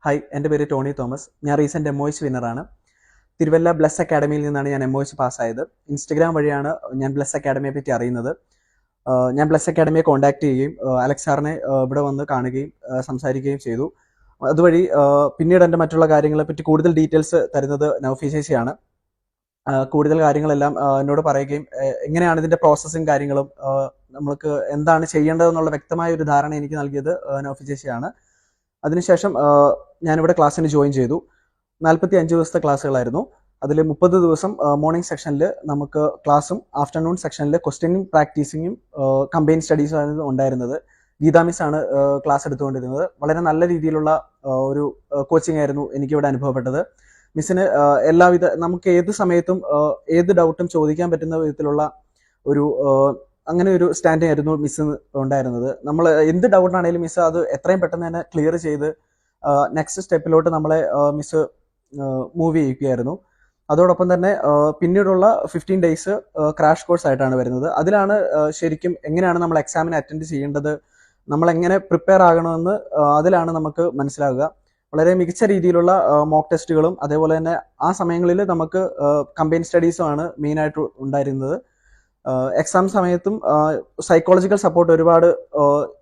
Hi, എൻ്റെ പേര് Tony Thomas. ഞാൻ റീസെൻറ്റ് MOH വിന്നറാണ്. തിരുവല്ല ബ്ലസ് അക്കാഡമിയിൽ നിന്നാണ് ഞാൻ MOH പാസ്സായത്. ഇൻസ്റ്റഗ്രാം വഴിയാണ് ഞാൻ ബ്ലസ് അക്കാഡമിയെ പറ്റി അറിയുന്നത്. ഞാൻ ബ്ലസ് അക്കാഡമിയെ കോൺടാക്ട് ചെയ്യുകയും അലക്സ് സാറിനെ ഇവിടെ വന്ന് കാണുകയും സംസാരിക്കുകയും ചെയ്തു. അതുവഴി പിന്നീട് എൻ്റെ മറ്റുള്ള കാര്യങ്ങളെപ്പറ്റി കൂടുതൽ ഡീറ്റെയിൽസ് തരുന്നത് നൗഫി ചേച്ചിയാണ്. കൂടുതൽ കാര്യങ്ങളെല്ലാം എന്നോട് പറയുകയും എങ്ങനെയാണ് ഇതിൻ്റെ പ്രോസസ്സും കാര്യങ്ങളും നമുക്ക് എന്താണ് ചെയ്യേണ്ടതെന്നുള്ള വ്യക്തമായ ഒരു ധാരണ എനിക്ക് നൽകിയത് നൗഫി ചേച്ചിയാണ്. അതിനുശേഷം ഞാനിവിടെ ക്ലാസ്സിന് ജോയിൻ ചെയ്തു. 45 ദിവസത്തെ ക്ലാസ്സുകളായിരുന്നു. അതിൽ 30 ദിവസം മോർണിംഗ് സെക്ഷനിൽ നമുക്ക് ക്ലാസ്സും ആഫ്റ്റർനൂൺ സെക്ഷനിൽ ക്വസ്റ്റ്യനും പ്രാക്ടീസിങ്ങും കമ്പൈൻ സ്റ്റഡീസും ആയിരുന്നു ഉണ്ടായിരുന്നത്. ഗീതാ മിസ് ആണ് ക്ലാസ് എടുത്തുകൊണ്ടിരുന്നത്. വളരെ നല്ല രീതിയിലുള്ള ഒരു കോച്ചിങ് ആയിരുന്നു എനിക്കിവിടെ അനുഭവപ്പെട്ടത്. മിസ്സിന് എല്ലാവിധ നമുക്ക് ഏത് സമയത്തും ഏത് ഡൗട്ടും ചോദിക്കാൻ പറ്റുന്ന വിധത്തിലുള്ള ഒരു അങ്ങനെ ഒരു സ്റ്റാൻഡിങ് ആയിരുന്നു മിസ് ഉണ്ടായിരുന്നത്. നമ്മൾ എന്ത് ഡൗട്ടാണെങ്കിലും മിസ് അത് എത്രയും പെട്ടെന്ന് തന്നെ ക്ലിയർ ചെയ്ത് നെക്സ്റ്റ് സ്റ്റെപ്പിലോട്ട് നമ്മളെ മിസ് മൂവ് ചെയ്യിക്കുകയായിരുന്നു. അതോടൊപ്പം തന്നെ പിന്നീടുള്ള 15 ഡേയ്സ് ക്രാഷ് കോഴ്സ് ആയിട്ടാണ് വരുന്നത്. അതിലാണ് ശരിക്കും എങ്ങനെയാണ് നമ്മൾ എക്സാമിന് അറ്റൻഡ് ചെയ്യേണ്ടത്, നമ്മൾ എങ്ങനെ പ്രിപ്പയർ ആകണമെന്ന് അതിലാണ് നമുക്ക് മനസ്സിലാകുക. വളരെ മികച്ച രീതിയിലുള്ള മോക്ക് ടെസ്റ്റുകളും അതേപോലെ തന്നെ ആ സമയങ്ങളിൽ നമുക്ക് കമ്പൈൻ സ്റ്റഡീസും ആണ് മെയിനായിട്ട് ഉണ്ടായിരുന്നത്. എക്സാം സമയത്തും സൈക്കോളജിക്കൽ സപ്പോർട്ട് ഒരുപാട്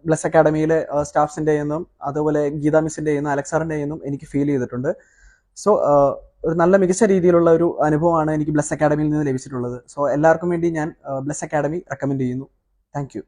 ബ്ലസ് അക്കാഡമിയിലെ സ്റ്റാഫ്സിൻ്റെ നിന്നും അതുപോലെ ഗീതാ മിസ്സിൻ്റെ നിന്നും അലക്സ് സാറിൻ്റെ നിന്നും എനിക്ക് ഫീൽ ചെയ്തിട്ടുണ്ട്. സോ ഒരു നല്ല മികച്ച രീതിയിലുള്ള ഒരു അനുഭവമാണ് എനിക്ക് ബ്ലസ് അക്കാഡമിയിൽ നിന്ന് ലഭിച്ചിട്ടുള്ളത്. സോ എല്ലാവർക്കും വേണ്ടി ഞാൻ ബ്ലസ് അക്കാഡമി റെക്കമെൻഡ് ചെയ്യുന്നു. Thank you.